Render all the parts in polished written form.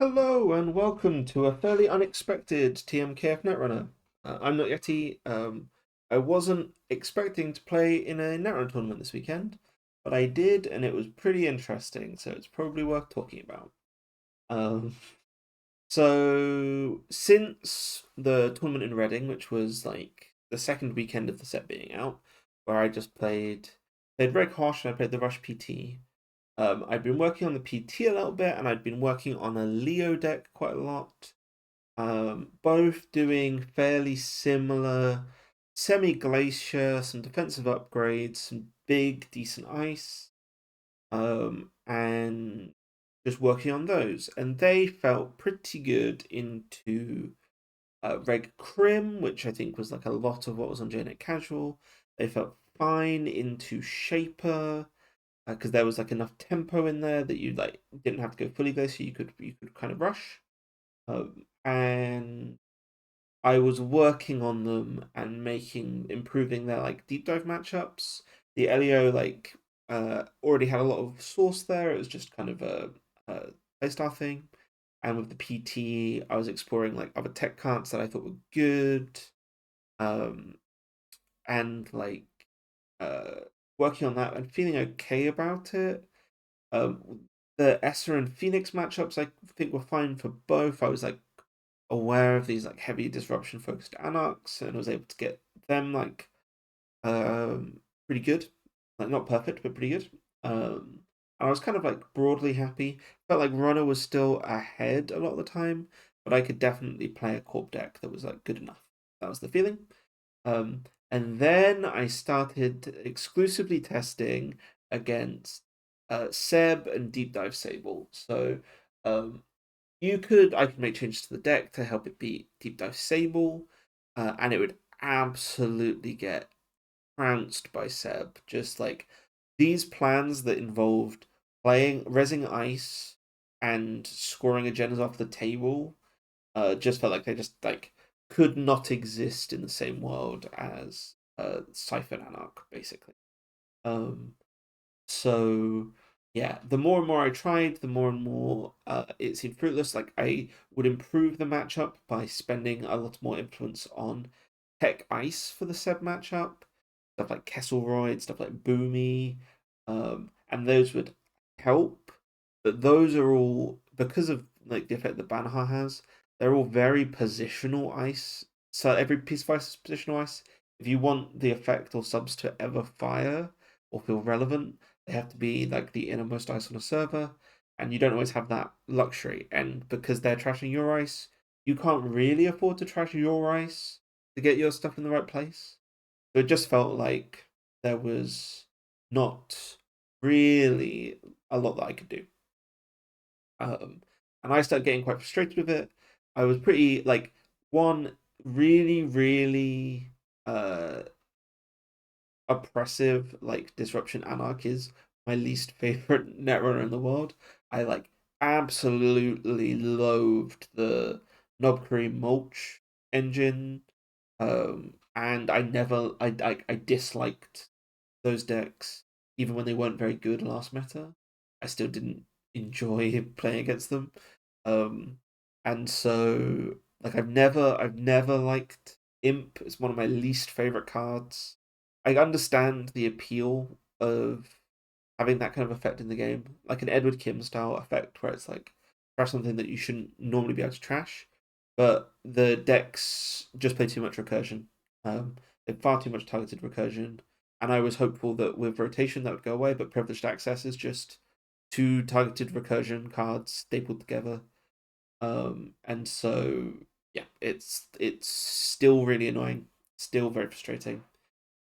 Hello and welcome to a fairly unexpected TMKF Netrunner. I'm not Yeti. I wasn't expecting to play in a Netrunner tournament this weekend, but I did, and it was pretty interesting, so it's probably worth talking about. Um, so since the tournament in Reading, which was like the second weekend of the set being out, where I just played very harsh and I played the Rush PT. I'd been working on the PT a little bit, and I'd been working on a Leo deck quite a lot. Both doing fairly similar semi-glacier, some defensive upgrades, some big decent ice, and just working on those. And they felt pretty good into Reg Crim, which I think was like a lot of what was on JNet Casual. They felt fine into Shaper because there was like enough tempo in there that you like didn't have to go fully glacier. You could kind of rush. And I was working on them and improving their like deep dive matchups. The Elio already had a lot of source there. It was just kind of a playstyle thing. And with the PT, I was exploring like other tech cards that I thought were good. Um, and uh working on that and feeling okay about it. The Esser and Phoenix matchups I think were fine for both. I was like aware of these like heavy disruption focused anarchs and was able to get them pretty good. Like not perfect, but pretty good. And I was kind of like broadly happy. Felt like Runner was still ahead a lot of the time, but I could definitely play a Corp deck that was like good enough. That was the feeling. And then I started exclusively testing against Seb and Deep Dive Sable. So um, I could make changes to the deck to help it beat Deep Dive Sable, and it would absolutely get trounced by Seb. Just like these plans that involved playing Resing Ice and scoring agendas off the table, just felt like they just like could not exist in the same world as Siphon Anarch, basically. Um, so yeah, the more and more I tried, the more and more it seemed fruitless. Like I would improve the matchup by spending a lot more influence on Tech Ice for the Seb matchup, stuff like Kesselroyd, stuff like Boomy, and those would help. But those are all because of like the effect that Banha has. They're all very positional ice. So every piece of ice is positional ice. If you want the effect or subs to ever fire or feel relevant, they have to be like the innermost ice on a server, and you don't always have that luxury. And because they're trashing your ice, you can't really afford to trash your ice to get your stuff in the right place. So it just felt like there was not really a lot that I could do. And I started getting quite frustrated with it. I was pretty like one really, really uh oppressive like disruption anarch is my least favorite netrunner in the world. I like absolutely loathed the Knob Cream mulch engine. And I disliked those decks even when they weren't very good last meta. I still didn't enjoy playing against them. Um and so like I've never liked Imp. It's one of my least favorite cards. I understand the appeal of having that kind of effect in the game, like an Edward Kim style effect where it's like trash something that you shouldn't normally be able to trash. But the decks just play too much recursion. They far too much targeted recursion, and I was hopeful that with rotation that would go away. But privileged access is just two targeted recursion cards stapled together. And so yeah, it's still really annoying, still very frustrating,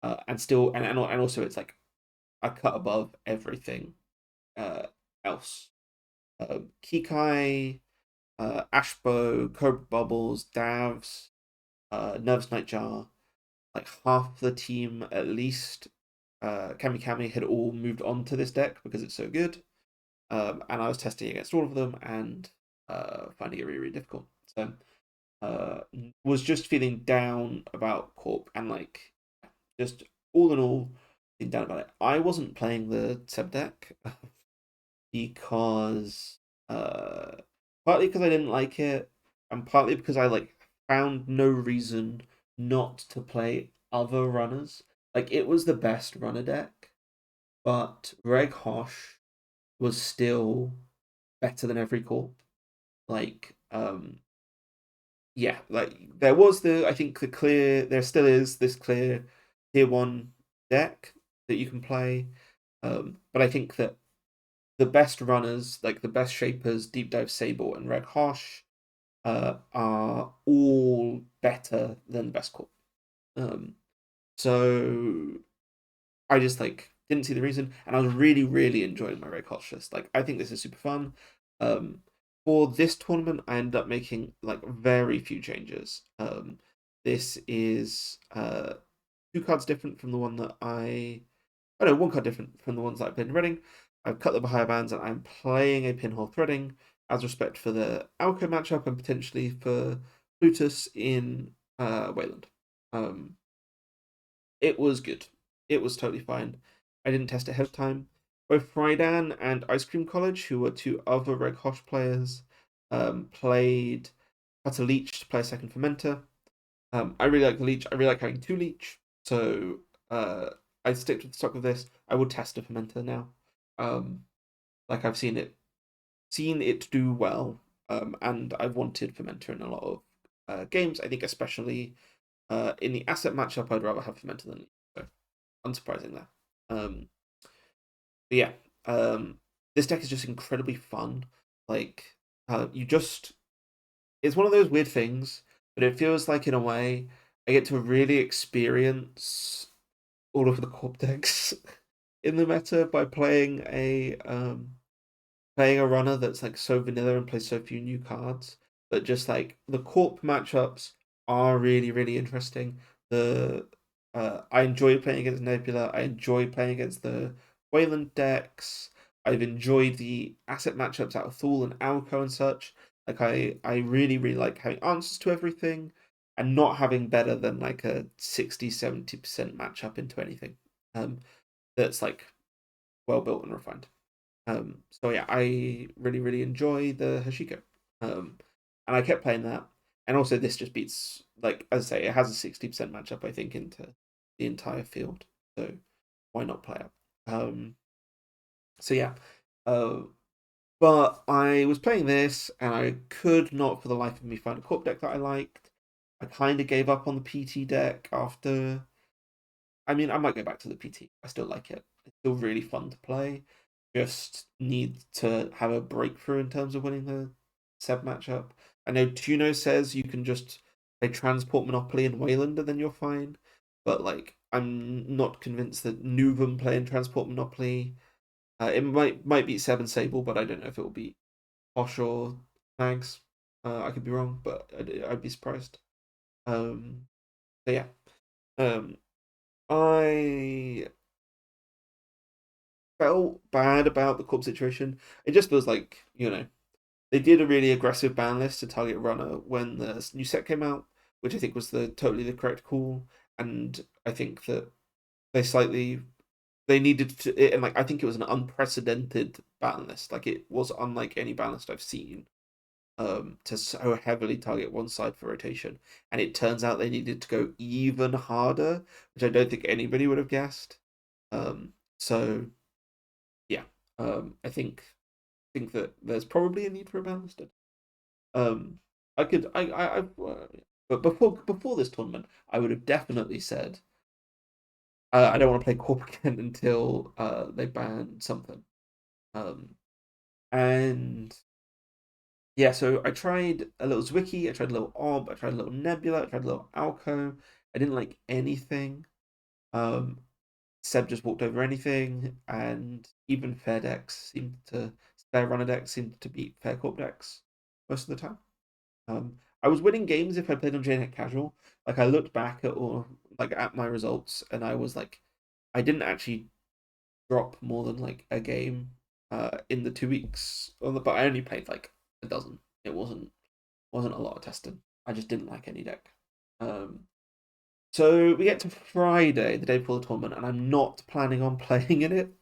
and also it's like a cut above everything uh, else. Kikai, Ashbo, Cobra Bubbles, Davs, Nervous Nightjar, like half the team at least, Kami Kami had all moved on to this deck because it's so good. And I was testing against all of them and finding it really, really difficult. So uh, was just feeling down about Corp and like just all in all feeling down about it. I wasn't playing the sub deck because uh partly because I didn't like it, and partly because I like found no reason not to play other runners. Like it was the best runner deck, but Reg Hosh was still better than every corp. Like, yeah, like there was I think there still is this clear tier one deck that you can play. But I think that the best runners, like the best shapers, Deep Dive Sable and Reg Hosh, are all better than the best corp. Um, so I just like didn't see the reason, and I was really, really enjoying my Red Cautious. Like I think this is super fun. Um, for this tournament, I ended up making like very few changes. This is two cards different from the one that oh no, one card different from the ones that I played in Reading. I've cut the higher bands, and I'm playing a pinhole threading as respect for the Alco matchup and potentially for Plutus in Wayland. Um, it was good. It was totally fine. I didn't test it ahead of time. Both Frydan and Ice Cream College, who were two other Red Hosh players, played cut a leech to play a second fermenter. I really like the leech. I really like having two leech. So I stick to the stock of this. I will test a fermenter now. Like I've seen it do well. And I've wanted fermenter in a lot of games. I think especially in the asset matchup, I'd rather have fermenter than leech. So unsurprising there. Um, but yeah, this deck is just incredibly fun. Like, you just it's one of those weird things, but it feels like in a way I get to really experience all of the corp decks in the meta by playing a runner that's like so vanilla and plays so few new cards. But just like the corp matchups are really, really interesting. The I enjoy playing against Nebula. I enjoy playing against the Wayland decks. I've enjoyed the asset matchups out of Thule and Alco and such. Like I really, really like having answers to everything and not having better than like a 60-70% matchup into anything. That's like well built and refined. So yeah, I really, really enjoy the Hashiko. And I kept playing that. And also this just beats, like as I say, it has a 60% matchup, I think, into the entire field. So why not play it? So yeah. Uh but I was playing this and I could not for the life of me find a corp deck that I liked. I kind of gave up on the PT deck after. I mean, I might go back to the PT. I still like it. It's still really fun to play. Just need to have a breakthrough in terms of winning the Seb matchup. I know Tuno says you can just play Transport Monopoly and Wayland and then you're fine. But like, I'm not convinced that Nuvam playing Transport Monopoly. It might beat Seb and Sable, but I don't know if it will beat Posh or Mags. I could be wrong, but I'd be surprised. Um, so yeah. Um, I felt bad about the Corp situation. It just feels like, they did a really aggressive ban list to target runner when the new set came out, which I think was totally the correct call. And I think that they needed to, and like I think it was an unprecedented ban list. Like it was unlike any ban list I've seen. To so heavily target one side for rotation, and it turns out they needed to go even harder, which I don't think anybody would have guessed. So yeah, I think that there's probably a need for a balanced deck. I could but before this tournament, I would have definitely said I don't want to play Corp again until they ban something. Um, and yeah, so I tried a little Zwicky, I tried a little Ob, I tried a little Nebula, I tried a little Alco. I didn't like anything. Um, Seb just walked over anything, and even fair decks fair runner decks seemed to beat fair corp decks most of the time. I was winning games if I played on JNet casual. Like I looked back at my results, and I was like, I didn't actually drop more than like a game in the 2 weeks but I only played like a dozen. It wasn't a lot of testing. I just didn't like any deck. Um, so we get to Friday, the day before the tournament, and I'm not planning on playing in it.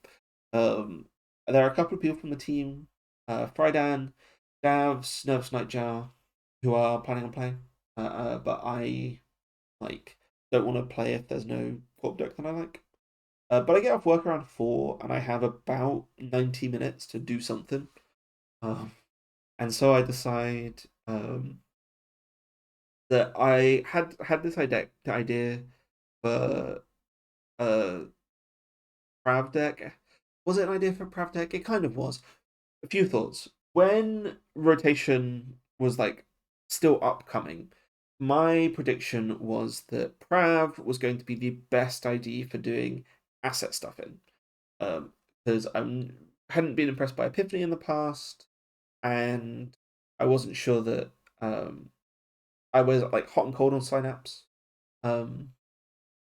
There are a couple of people from the team. Frydan Davs, Nervous Nightjar, who are planning on playing. But I like don't want to play if there's no Corp Deck that I like. But I get off work around 4, and I have about 90 minutes to do something. Um, and so I decide that I had this idea for a Prav deck. Was it an idea for Prav deck? It kind of was. A few thoughts. When rotation was like still upcoming, my prediction was that Prav was going to be the best ID for doing asset stuff in. Because I hadn't been impressed by Epiphany in the past, and I wasn't sure that I was like hot and cold on Synapse. Um,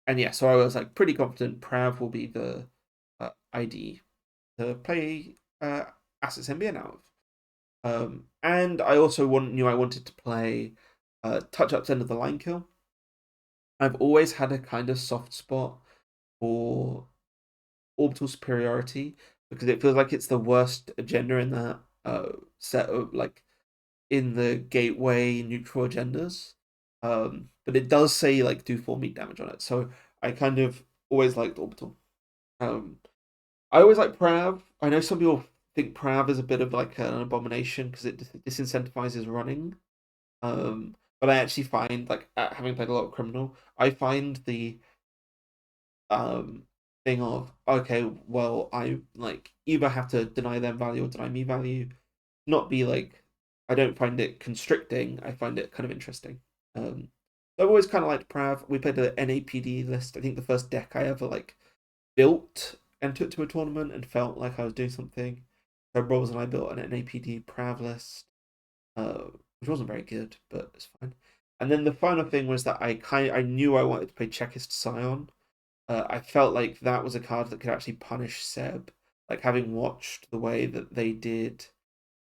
and yeah, so I was like pretty confident Prav will be the ID to play Assets NBN out of. And I also knew I wanted to play Touch Up's End of the Line Kill. I've always had a kind of soft spot for Orbital Superiority because it feels like it's the worst agenda in that set of like in the gateway neutral agendas. But it does say like do 4 meat damage on it, so I kind of always liked Orbital. Um, I always like Prav. I know some people think Prav is a bit of like an abomination because it disincentivizes running. But I actually find like having played a lot of Criminal, I find the thing of okay, well I like either have to deny them value or deny me value, not be like I don't find it constricting. I find it kind of interesting. Um, I've always kind of liked Prav. We played the NAPD list. I think the first deck I ever like built and took to a tournament and felt like I was doing something. So Brothers and I built an NAPD Prav list, uh, which wasn't very good, but it's fine. And then the final thing was that I knew I wanted to play Checkist Scion. I felt like that was a card that could actually punish Seb. Like having watched the way that they did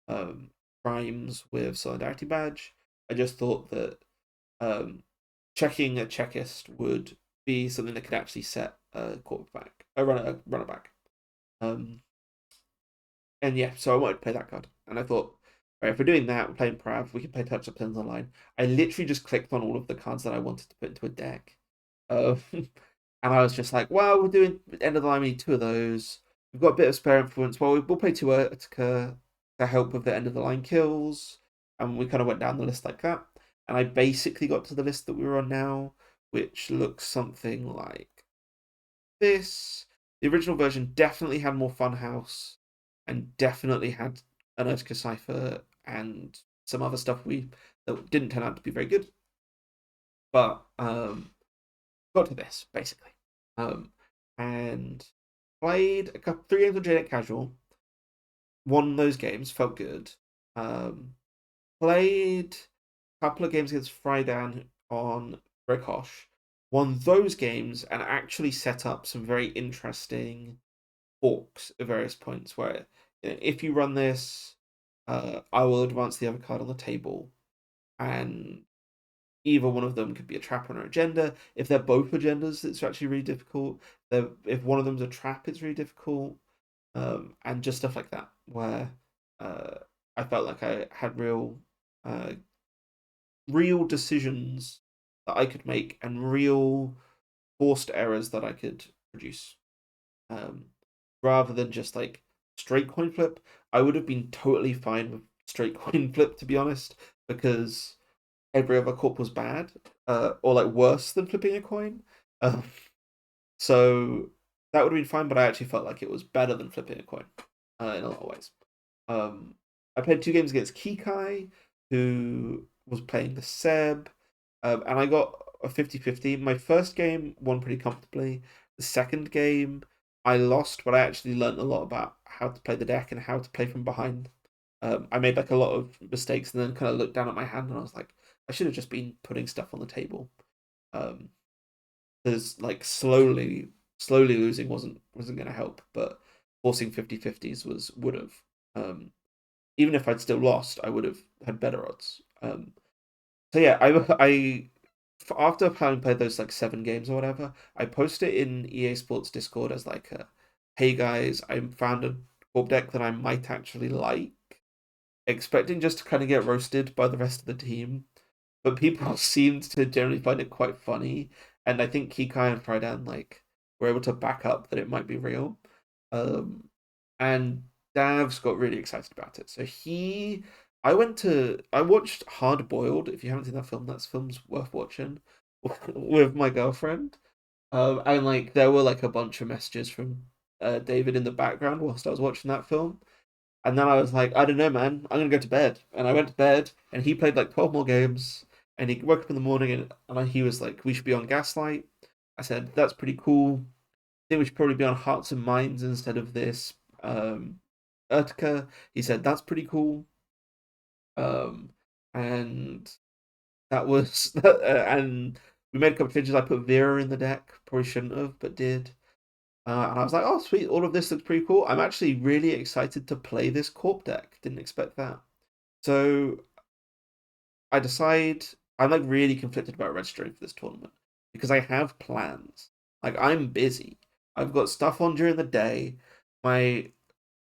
um, crimes with Solidarity Badge, I just thought that um, checking a checkist would be something that could actually set a quarterback, a runner back. Um, and yeah, so I wanted to play that card, and I thought, right, if we're doing that, we're playing Prav, we can play Touch Up Turns Online. I literally just clicked on all of the cards that I wanted to put into a deck, and I was just like, well, we're doing End of the Line. We need 2 of those. We've got a bit of spare influence. Well, we'll play 2 Urtica to help with the End of the Line kills, and we kind of went down the list like that. And I basically got to the list that we were on now, which looks something like this. The original version definitely had more Funhouse and definitely had an Urtica Cipher and some other stuff that didn't turn out to be very good. But got to this basically. And played 3 games on JDeck Casual. Won those games, felt good. Played a couple of games against Frydan on Rikosh, won those games, and actually set up some very interesting forks at various points where if you run this, I will advance the other card on the table, and either one of them could be a trap on an agenda. If they're both agendas, it's actually really difficult. If one of them's a trap, it's really difficult. And just stuff like that, where I felt like I had uh, real decisions that I could make and real forced errors that I could produce. Um, Rather than just like straight coin flip, I would have been totally fine with straight coin flip, to be honest, because every other corp was bad, or like worse than flipping a coin. Um, so that would have been fine, but I actually felt like it was better than flipping a coin in a lot of ways. Um, I played 2 games against Kikai, who was playing the Seb, and I got a 50-50. My first game won pretty comfortably. The second game, I lost, but I actually learned a lot about how to play the deck and how to play from behind. I made like a lot of mistakes and then kind of looked down at my hand and I was like, I should have just been putting stuff on the table. Um, there's like slowly losing wasn't going to help, but forcing 50-50s would have. Even if I'd still lost, I would have had better odds. So yeah, after having played those like 7 games or whatever, I post it in EA Sports Discord as like a, hey guys, I found a Corp deck that I might actually like. expecting just to kind of get roasted by the rest of the team, but people seemed to generally find it quite funny, and I think Kikai and Frydan like were able to back up that it might be real. Um, and Dav's got really excited about it. So I watched Hard Boiled. If you haven't seen that film, that film's worth watching with my girlfriend. And like there were like a bunch of messages from David in the background whilst I was watching that film. And then I was like, I don't know, man. I'm gonna go to bed. And I went to bed, and he played like 12 more games. And he woke up in the morning, and he was like, "We should be on Gaslight." I said, "That's pretty cool. I think we should probably be on Hearts and Minds instead of this Urtica." He said, "That's pretty cool." Um, and that was and we made a couple of changes. I put Vera in the deck. Probably shouldn't have, but did. And I was like, oh, sweet, all of this looks pretty cool. I'm actually really excited to play this Corp deck. Didn't expect that. So I decide I'm like really conflicted about registering for this tournament because I have plans. Like I'm busy. I've got stuff on during the day. My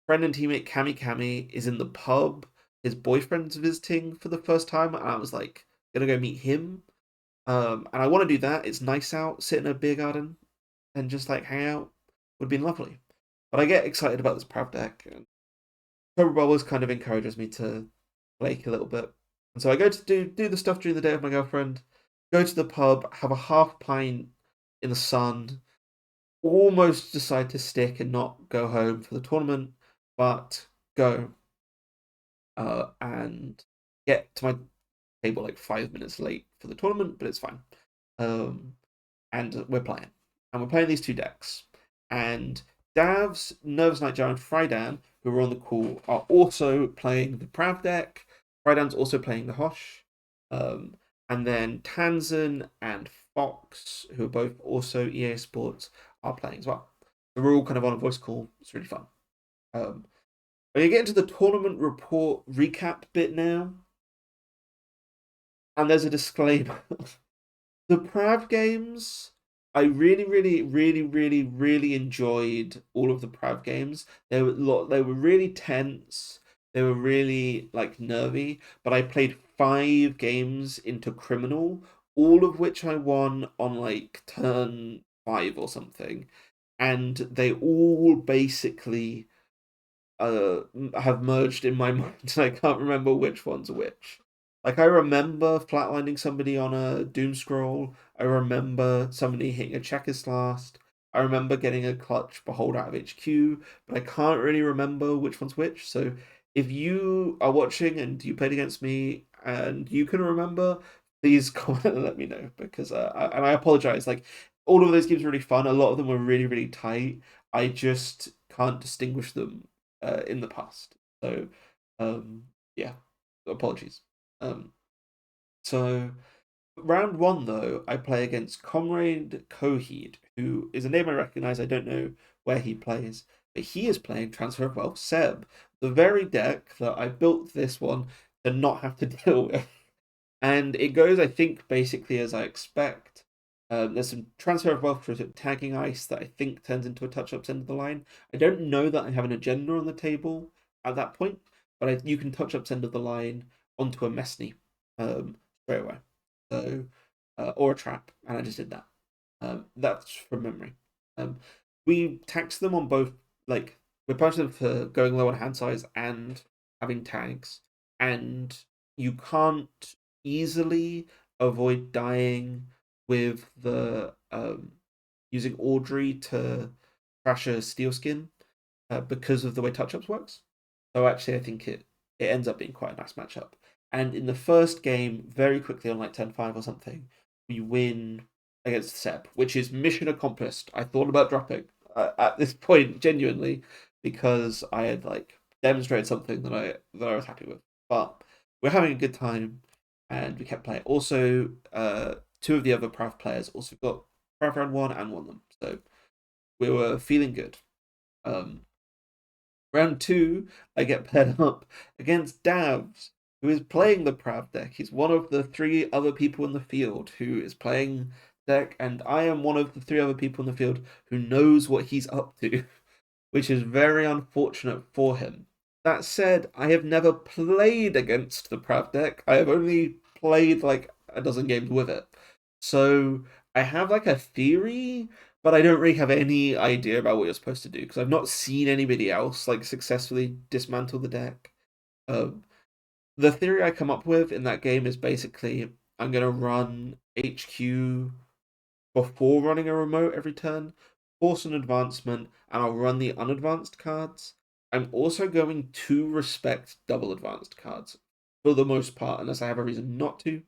friend and teammate Kami is in the pub. His boyfriend's visiting for the first time, and I was like, gonna go meet him. And I want to do that. It's nice out, sit in a beer garden, and just like hang out. Would be lovely. But I get excited about this Prav deck, and Cobra Bubbles kind of encourages me to flake a little bit. And so I go to do the stuff during the day with my girlfriend, go to the pub, have a half pint in the sun, almost decide to stick and not go home for the tournament, but go and get to my table like 5 minutes late for the tournament, but it's fine. Um, and we're playing. And we're playing these two decks. And Dav's, Nervous Nightjar, and Frydan, who are on the call, are also playing the Prav deck. Frydan's also playing the Hosh. And then Tanzan and Fox, who are both also EA Sports, are playing as well. So we're all kind of on a voice call. It's really fun. We're get into the tournament report recap bit now. And there's a disclaimer. The Prav games, I really, really, really, really, really enjoyed all of the Prav games. They were really tense. They were really like nervy. But I played 5 games into Criminal, all of which I won on like turn 5 or something, and they all basically have merged in my mind, and I can't remember which one's which. Like I remember flatlining somebody on a doom scroll. I remember somebody hitting a checkers last. I remember getting a clutch behold out of HQ, but I can't really remember which one's which. So if you are watching and you played against me and you can remember, please comment and let me know because and I apologize. Like all of those games were really fun. A lot of them were really really tight. I just can't distinguish them in the past. So yeah, apologies. Um, so round one though, I play against Comrade Coheed, who is a name I recognize. I don't know where he plays, but he is playing Transfer of Wealth Seb, the very deck that I built this one to not have to deal with. And it goes, I think, basically as I expect. There's some Transfer of Wealth for tagging ice that I think turns into a touch-ups end of the line. I don't know that I have an agenda on the table at that point, but you can touch-ups end of the line onto a Messney straight away. So, or a trap, and I just did that. That's from memory. We tax them on both, like, we're punishing them for going low on hand size and having tags, and you can't easily avoid dying with the using Audrey to crash a steel skin because of the way touch ups works. So actually, I think it ends up being quite a nice matchup. And in the first game, very quickly on like 10-5 or something, we win against Seb, which is mission accomplished. I thought about dropping at this point genuinely because I had like demonstrated something that I was happy with. But we're having a good time, and we kept playing. Also, 2 of the other Prav players also got Prav round 1 and won them, so we were feeling good. Round 2, I get paired up against Davs, who is playing the Prav deck. He's one of the 3 other people in the field who is playing deck, and I am one of the 3 other people in the field who knows what he's up to, which is very unfortunate for him. That said, I have never played against the Prav deck. I have only played like a dozen games with it. So I have like a theory, but I don't really have any idea about what you're supposed to do because I've not seen anybody else like successfully dismantle the deck. Um, the theory I come up with in that game is basically I'm gonna run HQ before running a remote every turn, force an advancement, and I'll run the unadvanced cards. I'm also going to respect double advanced cards for the most part, unless I have a reason not to.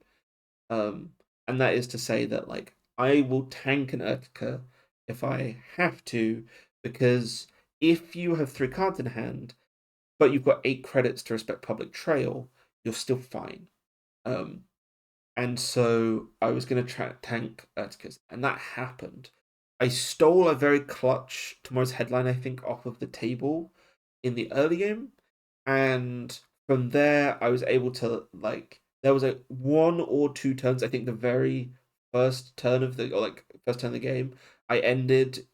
Um, and that is to say that like I will tank an Urtica if I have to, because if you have 3 cards in hand, but you've got 8 credits to respect public trail, you're still fine. Um, and so I was going to tank Urticas, and that happened. I stole a very clutch Tomorrow's Headline, I think, off of the table in the early game, and from there I was able to like there was a 1 or 2 turns. I think the very first turn of the or like first turn of the game, I ended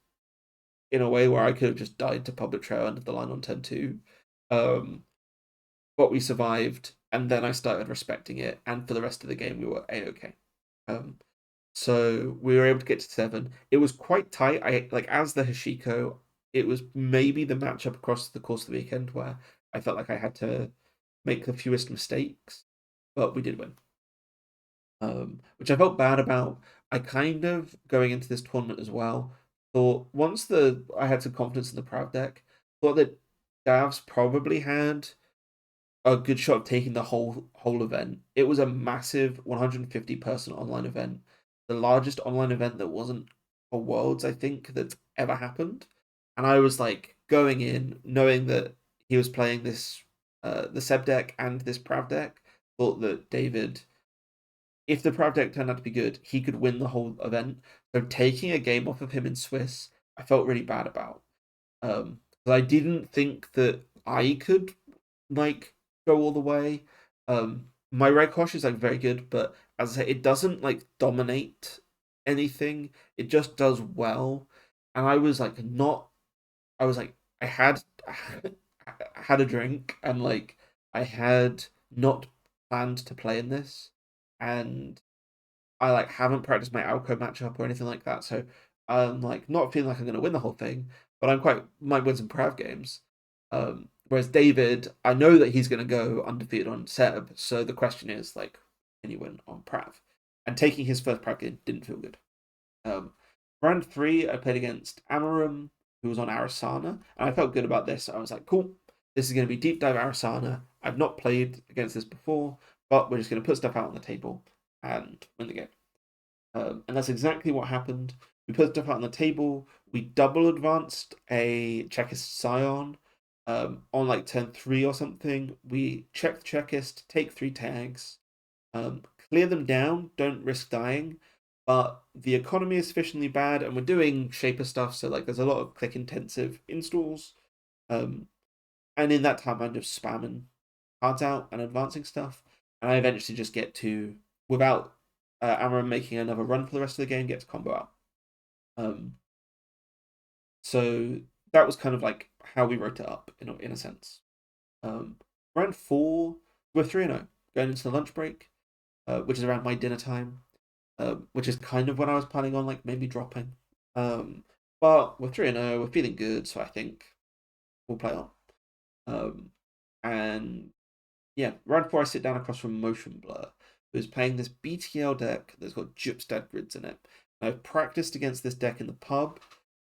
in a way where I could have just died to public trail under the line on turn 2. Um, but we survived, and then I started respecting it, and for the rest of the game we were a-okay. Um, so we were able to get to 7. It was quite tight. I like as the Hashiko, it was maybe the matchup across the course of the weekend where I felt like I had to make the fewest mistakes, but we did win. Which I felt bad about. I kind of going into this tournament as well thought once the I had some confidence in the Proud deck, thought that Davs probably had a good shot of taking the whole event. It was a massive 150-person online event, the largest online event that wasn't for Worlds, I think, that's ever happened. And I was like going in knowing that he was playing this the Seb deck and this Prav deck. Thought that David, if the Prav deck turned out to be good, he could win the whole event. So taking a game off of him in Swiss, I felt really bad about. But I didn't think that I could like go all the way. My red kosh is like very good, but as I say, it doesn't like dominate anything. It just does well. And I was like not. I was like I had I had a drink and like I had not planned to play in this, and I like haven't practiced my Alco matchup or anything like that. So I'm like not feeling like I'm gonna win the whole thing, but I'm quite might win some Prav games. Whereas David, I know that he's gonna go undefeated on Seb. So the question is like, can you win on Prav? And taking his first Prav game didn't feel good. Um, Round 3, I played against Amarum, who was on Arasana, and I felt good about this. I was like, cool, this is going to be deep dive Arasana. I've not played against this before, but we're just going to put stuff out on the table and win the game. And that's exactly what happened. We put stuff out on the table. We double advanced a Chekist Scion on like turn 3 or something. We check the Chekist, take 3 tags, clear them down, don't risk dying. But the economy is sufficiently bad, and we're doing Shaper stuff, so like there's a lot of click intensive installs. And in that time, I'm just spamming cards out and advancing stuff, and I eventually just get to without Amaran making another run for the rest of the game, get to combo out. Um, so that was kind of like how we wrote it up in a sense. Um, Round 4, we're 3-0 going into the lunch break, which is around my dinner time. Which is kind of when I was planning on like maybe dropping. But we're 3-0, we're feeling good, so I think we'll play on. And yeah, round 4, I sit down across from Motion Blur, who's playing this BTL deck that's got Jupstad grids in it. I've practiced against this deck in the pub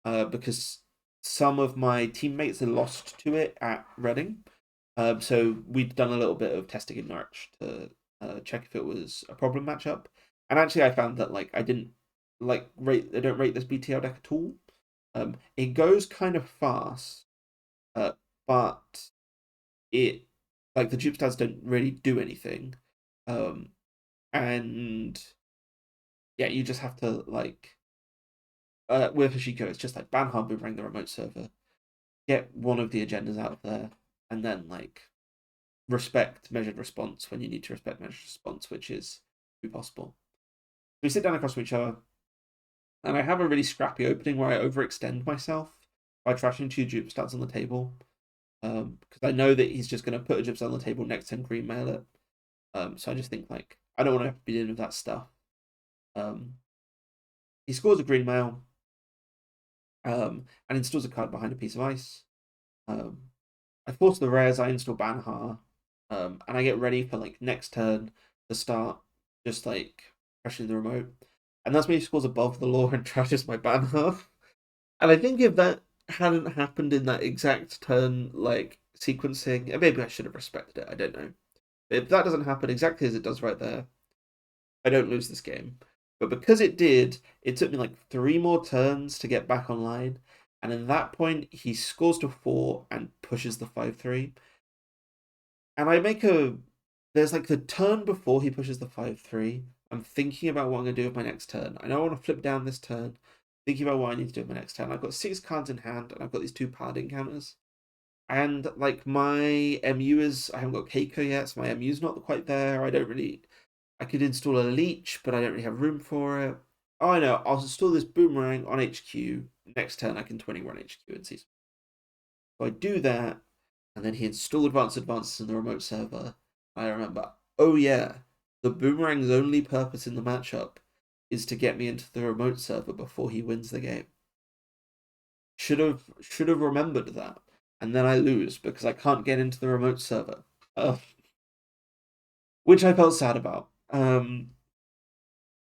because some of my teammates had lost to it at Reading. So we'd done a little bit of testing in Norwich to check if it was a problem matchup. And actually, I found that like I didn't like rate. I don't rate this BTL deck at all. It goes kind of fast, but it like the dupe stats don't really do anything. Um, and yeah, you just have to like with Hashiko, it's just like ban hard boomerang the remote server, get one of the agendas out of there, and then like respect measured response when you need to respect measured response, which is possible. We sit down across from each other, and I have a really scrappy opening where I overextend myself by trashing 2 dupe stats on the table. because I know that he's just going to put a gypsy on the table next to him, green mail it. So I just think like I don't want to be dealing with that stuff. He scores a green mail, and installs a card behind a piece of ice. I force the rares, I install Banha, and I get ready for like next turn to start just like pressuring the remote. And that's when he scores above the law and trashes my Banha. And I think if that hadn't happened in that exact turn, like sequencing, maybe I should have respected it, I don't know. But if that doesn't happen exactly as it does right there, I don't lose this game. But because it did, it took me like 3 more turns to get back online. And at that point, he scores to 4 and pushes the 5-3. And I make a. There's like the turn before he pushes the 5-3. I'm thinking about what I'm going to do with my next turn. I know I want to flip down this turn. Thinking about what I need to do with my next turn. I've got 6 cards in hand, and I've got these 2 paladin counters. And like my MU is. I haven't got Keiko yet, so my MU's not quite there. I don't really. I could install a leech, but I don't really have room for it. Oh, I know. I'll install this boomerang on HQ. Next turn, I can 20 run HQ and see. So I do that, and then he installed advances in the remote server. I remember, oh yeah, the boomerang's only purpose in the matchup is to get me into the remote server before he wins the game. Should have remembered that, and then I lose because I can't get into the remote server, which I felt sad about.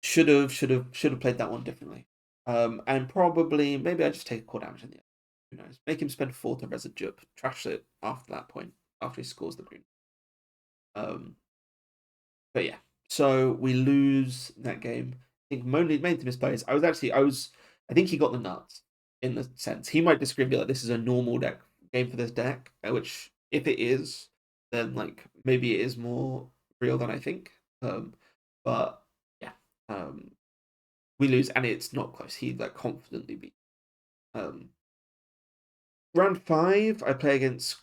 Should have played that one differently. And probably maybe I just take a core damage in the end. Who knows? Make him spend 4 to res a jup. Trash it after that point, after he scores the green. But yeah. So we lose that game. I think mainly to misplays. I think he got the nuts in the sense. He might disagree and be like, this is a normal deck game for this deck, which if it is, then like maybe it is more real than I think. But yeah. We lose, and it's not close. He like confidently beat. Round 5, I play against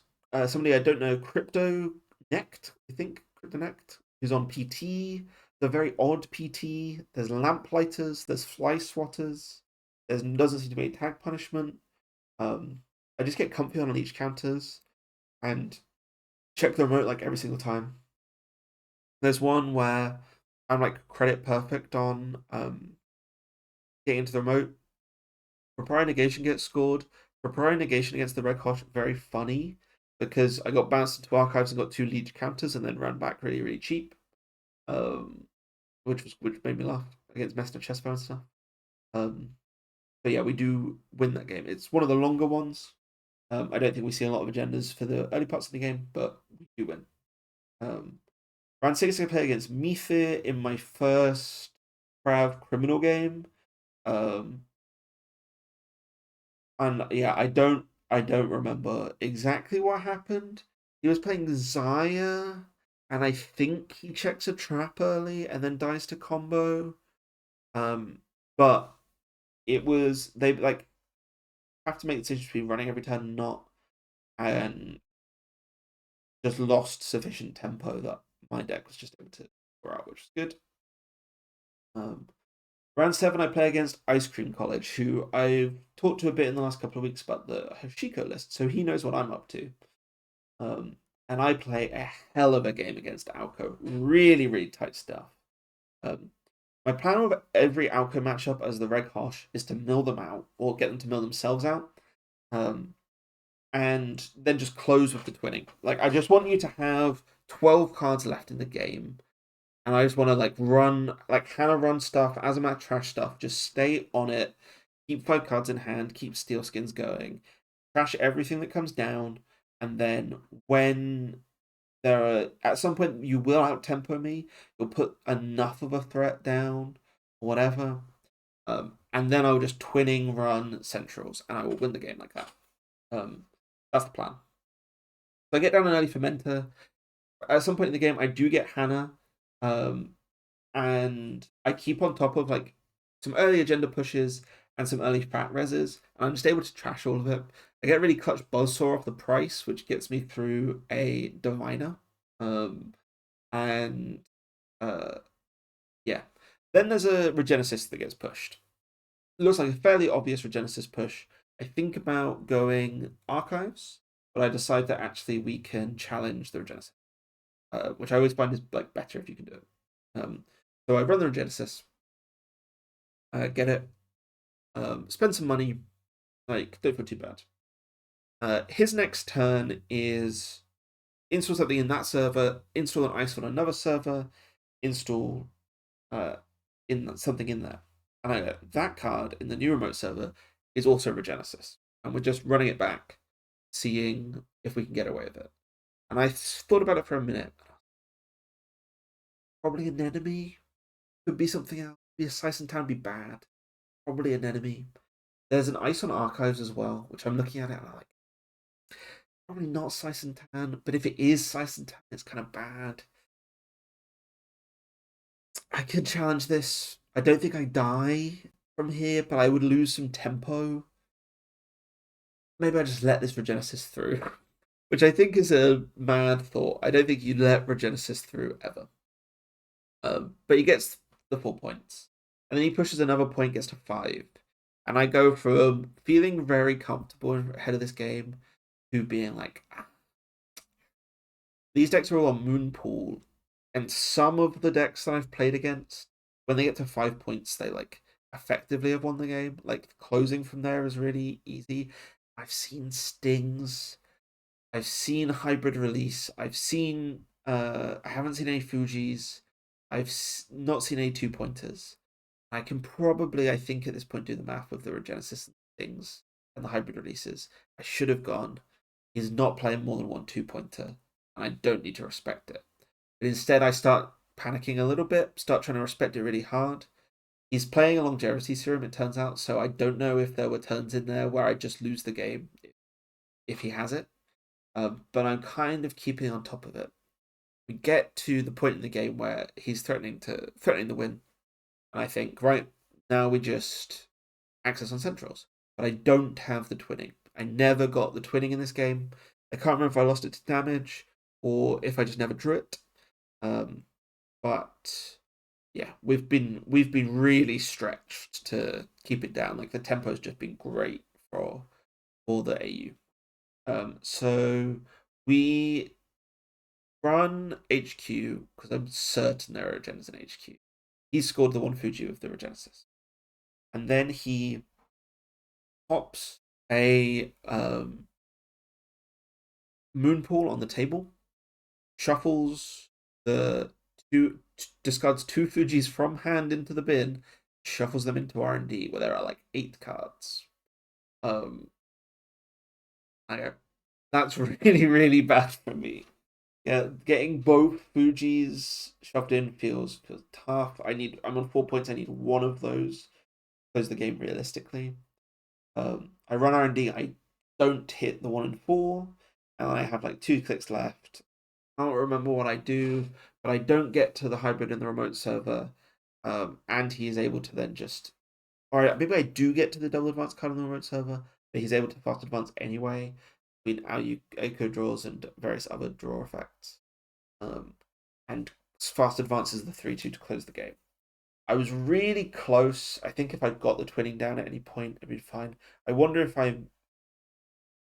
somebody I don't know, Crypto Necked, I think, Crypto Necked, who's on PT. The very odd PT. There's Lamplighters, there's Fly Swatters, there doesn't seem to be a tag punishment. I just get comfy on each counters and check the remote like every single time. There's one where I'm like credit perfect on getting into the remote. Propria Negation gets scored. Propria Negation against the Red Hosh, very funny because I got bounced into archives and got 2 leech counters and then ran back really, really cheap. Which made me laugh against Mester Chessbow and stuff. But yeah, we do win that game. It's one of the longer ones. I don't think we see a lot of agendas for the early parts of the game, but we do win. Round 6, I play against Mithir in my first Prav criminal game. And yeah, I don't remember exactly what happened. He was playing Zaya, and I think he checks a trap early and then dies to combo. But it was they like have to make decisions between running every turn, not, and just lost sufficient tempo that my deck was just able to score out, which is good. Round 7, I play against Ice Cream College, who I've talked to a bit in the last couple of weeks about the Hoshiko list, so he knows what I'm up to. And I play a hell of a game against Alco. Really, really tight stuff. My plan with every Alco matchup as the Reg Hosh is to mill them out, or get them to mill themselves out, and then just close with the twinning. Like, I just want you to have 12 cards left in the game, and I just want to like run, like Hannah run stuff, Azamat trash stuff, just stay on it, keep 5 cards in hand, keep Steel Skins going, trash everything that comes down, and then when there are, at some point you will out tempo me, you'll put enough of a threat down, or whatever, and then I'll just twinning run centrals, and I will win the game like that. That's the plan. So I get down an early fermenter. At some point in the game, I do get Hannah, and I keep on top of like some early agenda pushes and some early fat reses, and I'm just able to trash all of it. I get really clutch Buzzsaw off the price, which gets me through a Diviner. And yeah. Then there's a Regenesis that gets pushed. It looks like a fairly obvious Regenesis push. I think about going Archives, but I decide that actually we can challenge the Regenesis, which I always find is like better if you can do it. So I run the Regenesis, get it, spend some money, like don't feel too bad. His next turn is install something in that server, install an ice on another server, install in something in there. And I go, that card in the new remote server is also Regenesis. And we're just running it back, seeing if we can get away with it. And I thought about it for a minute. Probably an enemy. Could be something else. Be a Slice and Town, be bad. Probably an enemy. There's an Ice on Archives as well, which I'm looking at it and I'm like, probably not Slice and Tan, but if it is Slice and Tan, it's kind of bad. I could challenge this. I don't think I die from here, but I would lose some tempo. Maybe I just let this Regenesis through, which I think is a mad thought. I don't think you let Regenesis through ever. But he gets the 4 points. And then he pushes another point, gets to 5. And I go from feeling very comfortable ahead of this game to being like, these decks are all on Moonpool. And some of the decks that I've played against, when they get to 5 points, they like effectively have won the game. Like closing from there is really easy. I've seen Stings. I've seen Hybrid Release. I've seen I haven't seen any Fujis. I've not seen any 2-pointers. I can probably, I think at this point, do the math of the Regenesis things and the Hybrid Releases. I should have gone. He's not playing more than 1 2-pointer, and I don't need to respect it. But instead, I start panicking a little bit, start trying to respect it really hard. He's playing a Longevity Serum, it turns out, so I don't know if there were turns in there where I just lose the game if he has it. But I'm kind of keeping on top of it. We get to the point in the game where he's threatening the win, and I think, right, now we just access on centrals. But I don't have the twinning. I never got the twinning in this game. I can't remember if I lost it to damage or if I just never drew it. But yeah, we've been really stretched to keep it down. Like the tempo's just been great for all the AU. So we run HQ because I'm certain there are agendas in HQ. He scored the 1 Fuji with the Regenesis, and then he pops a Moonpool on the table, shuffles discards 2 Fujis from hand into the bin, shuffles them into R&D where there are like 8 cards. That's really, really bad for me. Yeah, getting both Fujis shoved in feels tough. I'm on 4 points. I need one of those to close the game realistically. I run R&D. I don't hit the 1 and 4, and I have like 2 clicks left. I don't remember what I do, but I don't get to the hybrid in the remote server, and he is able to then just. Alright, maybe I do get to the double advance card on the remote server, but he's able to fast advance anyway between our echo draws and various other draw effects. And fast advance is the 3-2 to close the game. I was really close. I think if I'd got the twinning down at any point, it'd be fine. I wonder if I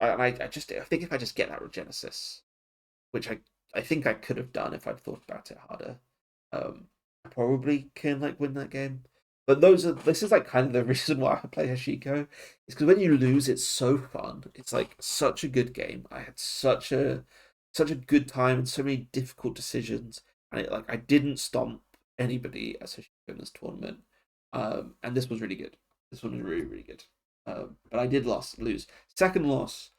think if I just get that Regenesis, which I think I could have done if I'd thought about it harder. I probably can like win that game. But this is like kind of the reason why I play Hashiko. Is because when you lose, it's so fun. It's like such a good game. I had such a good time and so many difficult decisions. And I didn't stomp anybody as Hashiko in this tournament. And this was really good. This one was really, really good. But I did lose. Second loss.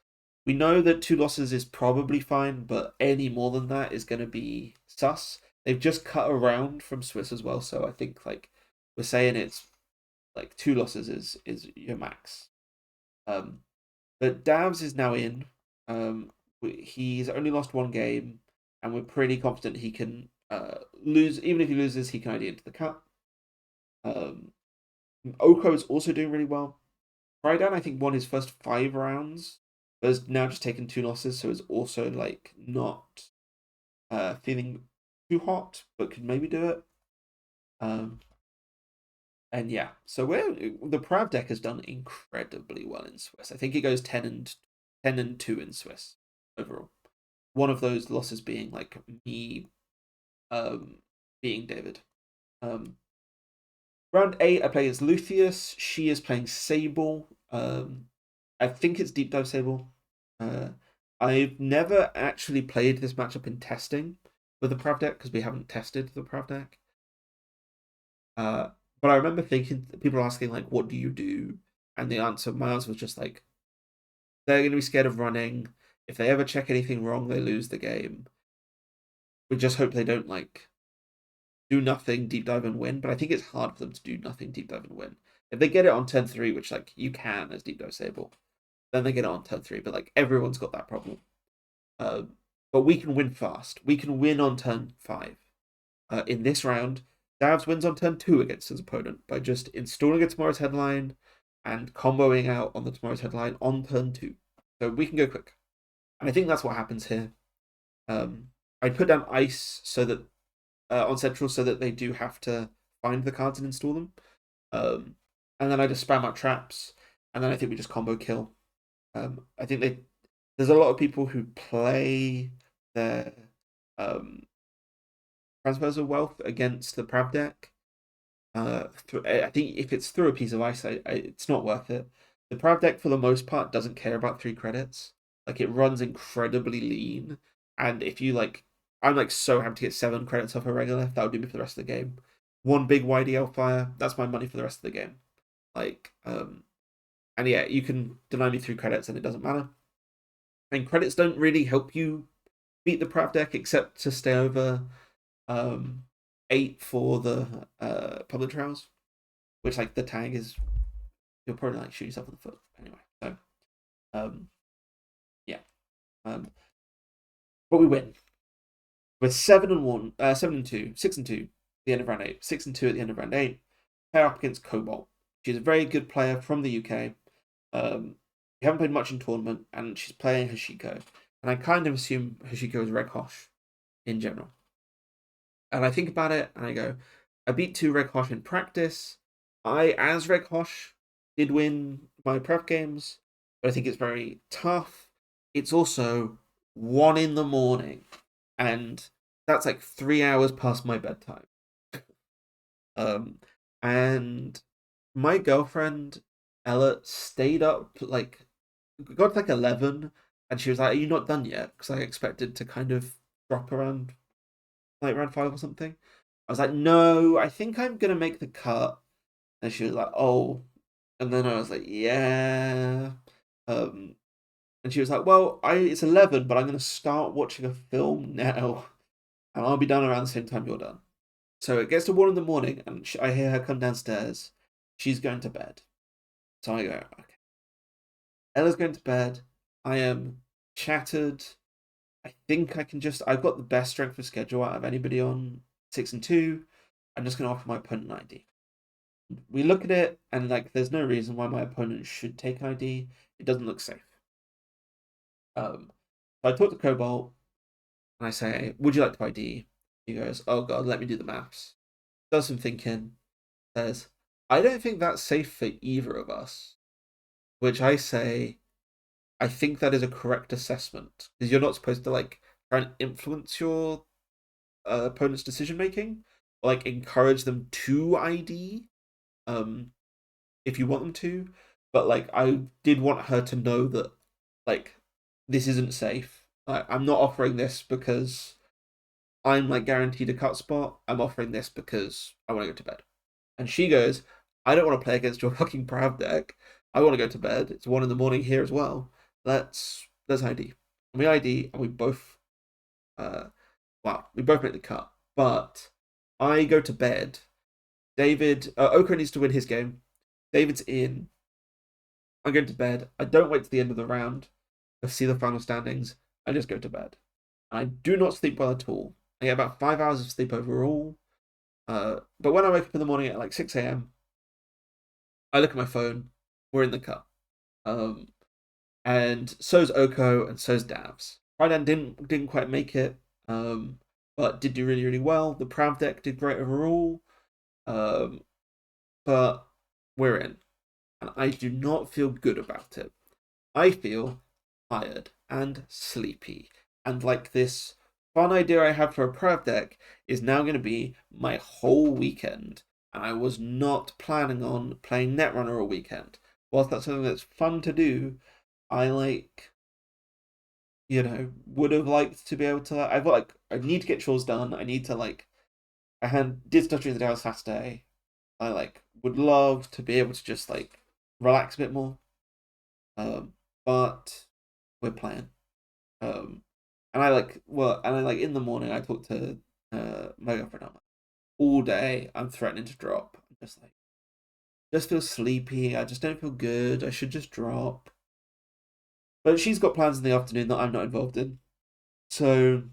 We know that 2 losses is probably fine, but any more than that is going to be sus. They've just cut around from Swiss as well, so I think like we're saying it's like 2 losses is your max. But Davs is now in. He's only lost 1 game, and we're pretty confident he can lose. Even if he loses, he can ID into the cup. Oko is also doing really well. Frydan, I think, won his first 5 rounds, but has now just taken 2 losses, so is also like not feeling too hot, but could maybe do it. And yeah, so the Prav deck has done incredibly well in Swiss. I think it goes 10 and 2 in Swiss. overall. One of those losses being like me being David. Round 8, I play as Luthien. She is playing Sable. I think it's Deep Dive Sable. I've never actually played this matchup in testing with the Prav deck because we haven't tested the Prav deck. But I remember thinking, people asking like, "What do you do?" And my answer was just like, "They're going to be scared of running. If they ever check anything wrong, they lose the game. We just hope they don't like do nothing, deep dive and win." But I think it's hard for them to do nothing, deep dive and win. If they get it on turn 3, which like you can as Deep Dive Sable, then they get it on turn 3. But like everyone's got that problem. But we can win fast. We can win on turn 5. In this round, Davs wins on turn 2 against his opponent by just installing a Tomorrow's Headline and comboing out on the Tomorrow's Headline on turn 2. So we can go quick. And I think that's what happens here. I put down Ice so that on Central so that they do have to find the cards and install them. And then I just spam out traps, and then I think we just combo kill. I think there's a lot of people who play their Transfers of Wealth against the Prav deck. I think if it's through a piece of ice, it's not worth it. The Prav deck, for the most part, doesn't care about 3 credits. Like, it runs incredibly lean, and if you like, I'm like so happy to get 7 credits off a regular. That would do me for the rest of the game. One big YDL fire, that's my money for the rest of the game. Like, and yeah, you can deny me 3 credits and it doesn't matter. And credits don't really help you beat the Prav deck except to stay over 8 for the public trials, which like the tag is, you'll probably like shoot yourself in the foot anyway. So yeah, but we win. We're 7-1, 7-2, 6-2 at the end of round 8, 6-2 at the end of round 8. Pair up against Cobalt. She's a very good player from the UK. We haven't played much in tournament, and she's playing Hashiko. And I kind of assume Hashiko is Red Hosh in general. And I think about it, and I go, I beat 2 Red Hosh in practice. I, as Red Hosh, did win my prep games, but I think it's very tough. It's also 1 in the morning, and that's like 3 hours past my bedtime. And my girlfriend Ella stayed up like got like 11, and she was like, "Are you not done yet?" Because I expected to kind of drop around like round 5 or something. I was like, "No, I think I'm gonna make the cut." And she was like, "Oh," and then I was like, "Yeah." And she was like, "Well, it's 11, but I'm gonna start watching a film now, and I'll be done around the same time you're done." So it gets to 1 in the morning, and I hear her come downstairs. She's going to bed. So I go, okay. Ella's going to bed. I am shattered. I think I can just. I've got the best strength of schedule out of anybody on 6-2. I'm just going to offer my opponent an ID. We look at it, and like, there's no reason why my opponent should take an ID. It doesn't look safe. So I talk to Cobalt, and I say, "Would you like to ID?" He goes, "Oh God, let me do the maths." Does some thinking. Says, "I don't think that's safe for either of us." Which I say, I think that is a correct assessment because you're not supposed to like try and influence your opponent's decision making, or like encourage them to ID, if you want them to. But like, I did want her to know that like this isn't safe. I'm not offering this because I'm like guaranteed a cut spot. I'm offering this because I want to go to bed. And she goes, "I don't want to play against your fucking Prav deck. I want to go to bed. It's 1 in the morning here as well. Let's ID." And we ID, and we both we both make the cut. But I go to bed. Oko needs to win his game. David's in. I'm going to bed. I don't wait to the end of the round to see the final standings. I just go to bed. I do not sleep well at all. I get about 5 hours of sleep overall. But when I wake up in the morning at like 6 a.m., I look at my phone. We're in the cut. And so's Oko, and so's Davs. Rydan didn't quite make it, but did do really, really well. The Prav deck did great overall, but we're in, and I do not feel good about it. I feel tired, and sleepy. And like this fun idea I had for a De-Prav-ed deck is now going to be my whole weekend. And I was not planning on playing Netrunner all weekend. Whilst that's something that's fun to do, I would have liked to be able to. I felt like I need to get chores done. I need to did stuff during the day on Saturday. I would love to be able to just relax a bit more. But we're playing. And I in the morning I talked to my girlfriend. I'm like, all day I'm threatening to drop. I'm just feel sleepy. I just don't feel good. I should just drop. But she's got plans in the afternoon that I'm not involved in, so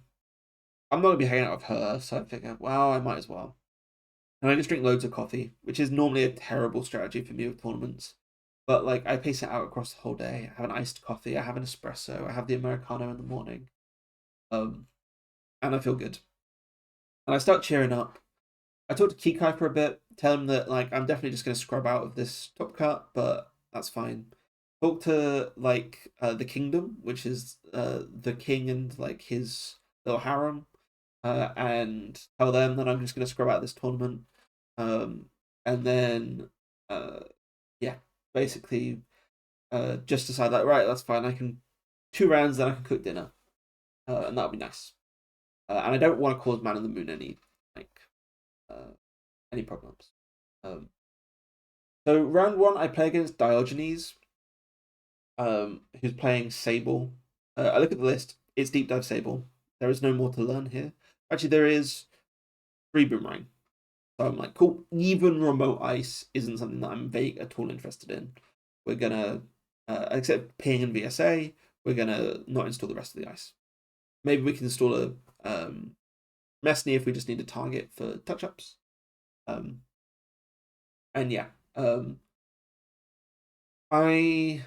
I'm not gonna be hanging out with her. So I figure, well, I might as well. And I just drink loads of coffee, which is normally a terrible strategy for me with tournaments. But I pace it out across the whole day. I have an iced coffee. I have an espresso. I have the Americano in the morning. And I feel good. And I start cheering up. I talked to Kikai for a bit, tell him that I'm definitely just gonna scrub out of this top cut, but that's fine. Talk to the kingdom, which is the king and his little harem, and tell them that I'm just gonna scrub out of this tournament. And then yeah, basically just decide right, that's fine. I can 2 rounds, then I can cook dinner, and that'll be nice. And I don't want to cause ManintheMoon any problems. So round 1, I play against Diogenes, who's playing Sable. I look at the list. It's Deep Dive Sable. There is no more to learn here. Actually, there is 3 Boomerang. So I'm like, cool. Even remote ice isn't something that I'm at all interested in. We're gonna, except ping and VSA, we're gonna not install the rest of the ice. Maybe we can install a Messney if we just need a target for touch-ups. And yeah, I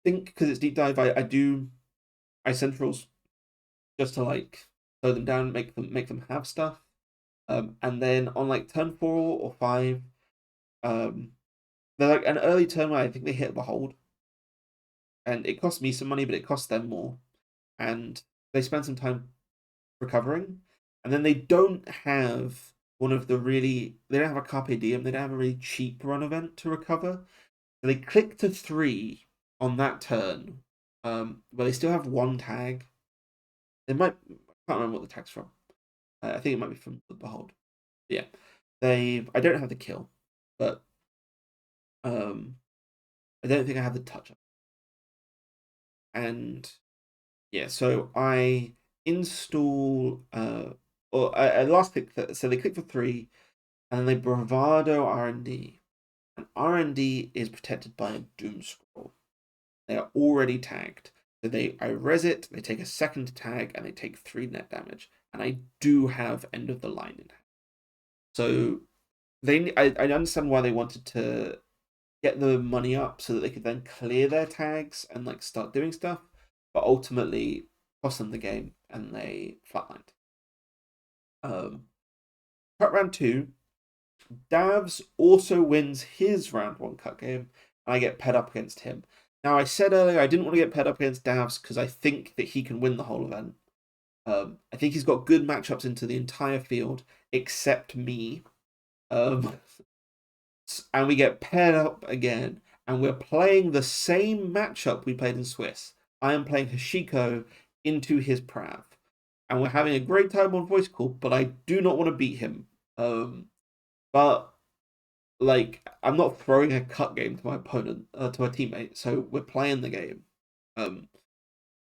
think because it's deep dive, I do ice centrals just to slow them down, make them have stuff. And then on turn 4 or 5, they're an early turn where I think they hit Behold, and it costs me some money, but it costs them more, and they spend some time recovering, and then they don't have they don't have a Carpe Diem, they don't have a really cheap run event to recover. So they click to 3 on that turn, but they still have 1 tag. I can't remember what the tag's from. I think it might be from the Behold. But yeah, I don't have the kill, but I don't think I have the touch. And yeah, so I install or I last click so they click for 3, and then they bravado R&D, and R&D is protected by a doom scroll. They are already tagged, so I res it. They take a second tag, and they take 3 net damage. And I do have end of the line in hand. So I understand why they wanted to get the money up so that they could then clear their tags and start doing stuff, but ultimately cost them the game and they flatlined. Cut round 2, Davs also wins his round 1 cut game, and I get paired up against him. Now, I said earlier I didn't want to get paired up against Davs because I think that he can win the whole event. I think he's got good matchups into the entire field, except me. And we get paired up again, and we're playing the same matchup we played in Swiss. I am playing Hashiko into his Prav, and we're having a great time on voice call, but I do not want to beat him. But I'm not throwing a cut game to my opponent, to my teammate, so we're playing the game. And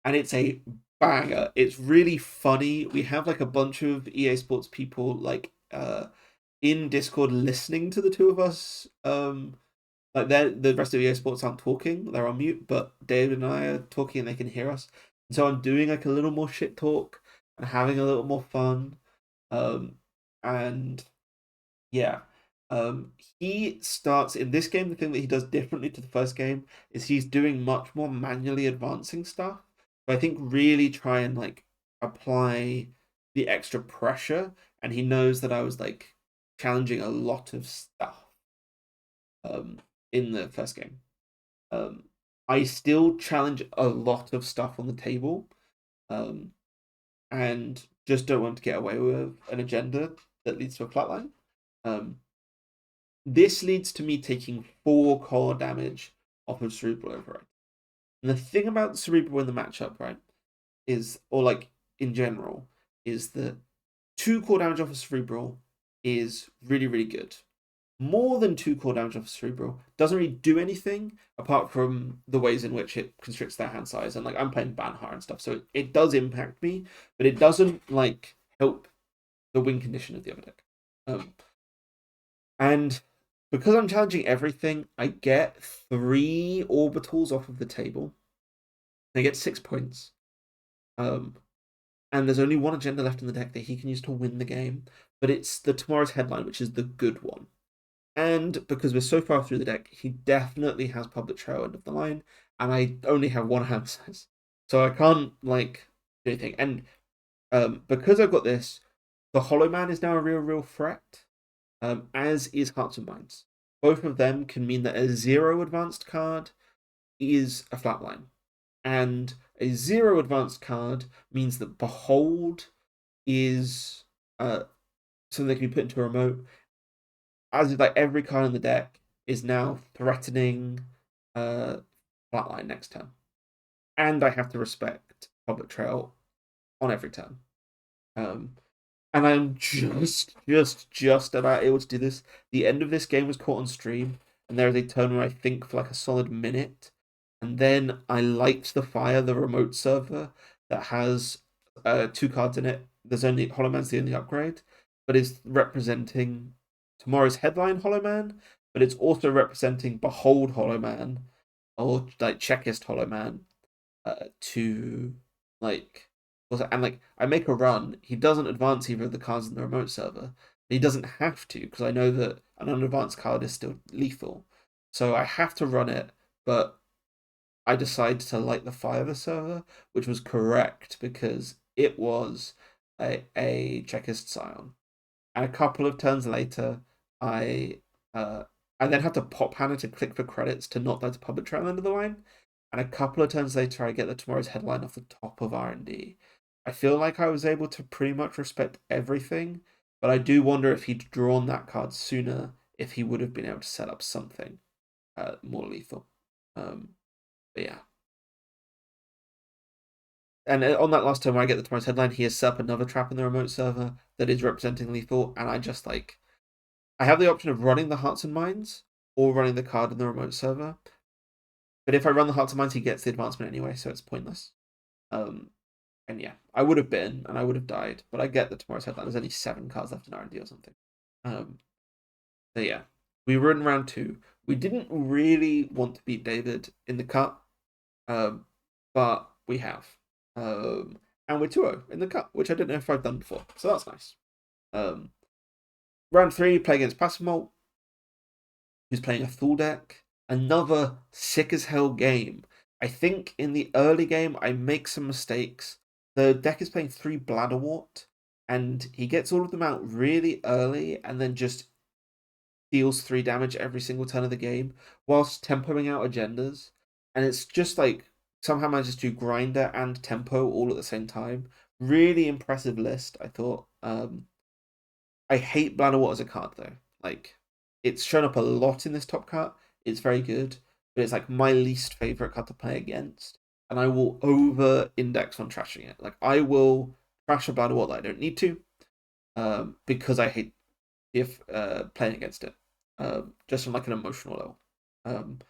it's a banger. It's really funny. We have a bunch of EA Sports people in Discord listening to the two of us. The rest of EA Sports aren't talking; they're on mute. But David and I are talking, and they can hear us. And so I'm doing a little more shit talk and having a little more fun. And yeah, he starts in this game. The thing that he does differently to the first game is he's doing much more manually advancing stuff. So I think really try and apply the extra pressure, and he knows that I was challenging a lot of stuff in the first game. I still challenge a lot of stuff on the table, um, and just don't want to get away with an agenda that leads to a flatline. Um, this leads to me taking 4 core damage off of Cerebral Override. And the thing about the Cerebral in the matchup, right, is, or like in general, is that 2 core damage off of Cerebral is really, really good. More than 2 core damage off of Cerebral doesn't really do anything apart from the ways in which it constricts their hand size. And like I'm playing Banhar and stuff, so it does impact me, but it doesn't like help the win condition of the other deck. And because I'm challenging everything, I get 3 orbitals off of the table. I get 6 points. And there's only one agenda left in the deck that he can use to win the game, but it's the Tomorrow's Headline, which is the good one. And because we're so far through the deck, he definitely has Public Trail end of the line, and I only have 1 hand size. So I can't, like, do anything. And because I've got this, the Hollow Man is now a real threat, as is Hearts and Minds. Both of them can mean that a 0 advanced card is a flatline. And a 0 advanced card means that Behold is something that can be put into a remote. As is like every card in the deck is now threatening flatline next turn. And I have to respect Public Trail on every turn. And I'm just about able to do this. The end of this game was caught on stream, and there is a turn where I think for like a solid minute, and then I light the fire, the remote server that has 2 cards in it. There's only Hollow Man's the only upgrade, but is representing Tomorrow's Headline Hollow Man, but it's also representing Behold Hollow Man, or like Checklist Hollow Man, to like, and like I make a run. He doesn't advance either of the cards in the remote server. He doesn't have to, because I know that an unadvanced card is still lethal. So I have to run it, but I decided to light the fire the server, which was correct because it was a Checklist Scion. And a couple of turns later, I then had to pop Hannah to click for credits to not die to Public Trail end of the line. And a couple of turns later, I get the Tomorrow's Headline off the top of R&D. I feel like I was able to pretty much respect everything, but I do wonder if he'd drawn that card sooner, if he would have been able to set up something more lethal. But yeah. And on that last turn where I get the Tomorrow's Headline, he has set up another trap in the remote server that is representing lethal, and I just like, I have the option of running the Hearts and Minds or running the card in the remote server. But if I run the Hearts and Minds, he gets the advancement anyway, so it's pointless. And yeah, I would have been, and I would have died, but I get that Tomorrow's Headline. There's only 7 cards left in R&D or something. So yeah, we were in round 2. We didn't really want to beat David in the cut, but we have. And we're 2-0 in the cut, which I don't know if I've done before, so that's nice. Round 3, play against Passmalt, who's playing a Thule deck. Another sick as hell game. I think in the early game, I make some mistakes. The deck is playing 3 Bladderwort, and he gets all of them out really early, and then just deals 3 damage every single turn of the game, whilst tempoing out agendas. And it's just like, somehow manages to grinder and tempo all at the same time. Really impressive list, I thought. I hate Bladderwort as a card, though. Like, it's shown up a lot in this top cut. It's very good, but it's like my least favorite card to play against. And I will over-index on trashing it. Like, I will trash a Bladderwort that I don't need to, because I hate playing against it, just on like an emotional level. And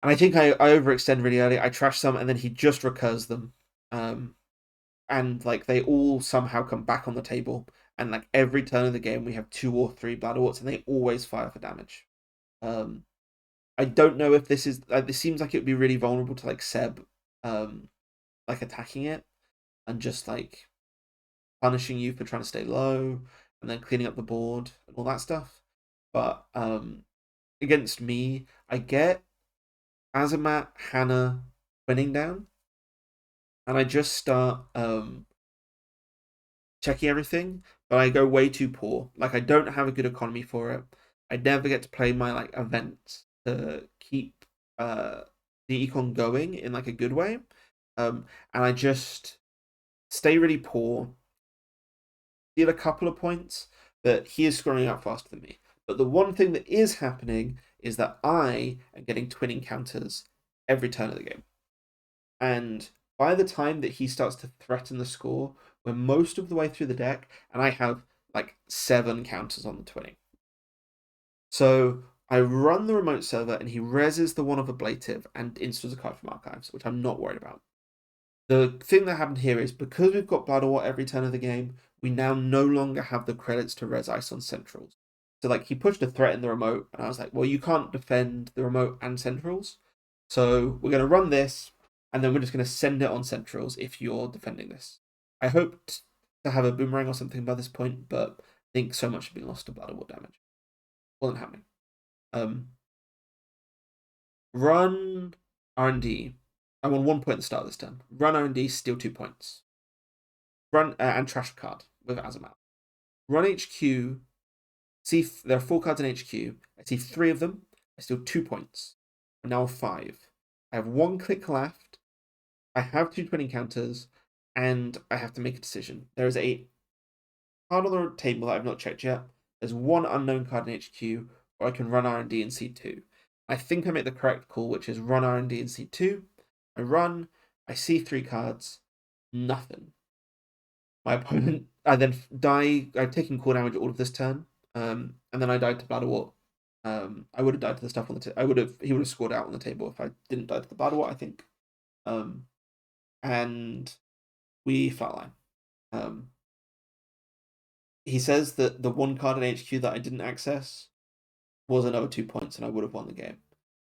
I think I overextend really early. I trash some, and then he just recurs them. And like they all somehow come back on the table. And like every turn of the game, we have 2 or 3 Bladderworts, and they always fire for damage. I don't know if this is. This seems like it would be really vulnerable to like Seb, like attacking it, and just like punishing you for trying to stay low, and then cleaning up the board and all that stuff. But against me, I get Azamat, Hannah, winning down, and I just start checking everything, but I go way too poor. Like, I don't have a good economy for it. I never get to play my like events to keep the econ going in like a good way. And I just stay really poor, steal a couple of points, but he is scoring out faster than me. But the one thing that is happening is that I am getting twin encounters every turn of the game. And by the time that he starts to threaten the score, we're most of the way through the deck, and I have like 7 counters on the twinning. So I run the remote server, and he reses the one of ablative and installs a card from archives, which I'm not worried about. The thing that happened here is because we've got Blood War every turn of the game, we now no longer have the credits to res ice on centrals. So like he pushed a threat in the remote, and I was like, well, you can't defend the remote and centrals, so we're going to run this, and then we're just going to send it on centrals if you're defending this. I hoped to have a boomerang or something by this point, but I think so much had been lost to Blood War damage. Wasn't happening. Run R&D. I won 1 point at the start of this turn. Run R&D, steal 2 points. Run and trash a card with Azamat. Run HQ. See, there are 4 cards in HQ. I see 3 of them. I steal 2 points. I'm now 5. I have 1 click left. I have 2 twin encounters, and I have to make a decision. There is a card on the table that I've not checked yet. There's 1 unknown card in HQ, or I can run R&D and C2. I think I make the correct call, which is run R&D and C2. I run. I see 3 cards. Nothing. My opponent. I then die. I've taken core damage all of this turn. And then I died to Blood War. I would have died to the stuff on the table. He would have scored out on the table if I didn't die to the Blood War, I think. And we flatline. He says that the 1 card in HQ that I didn't access was another 2 points, and I would have won the game.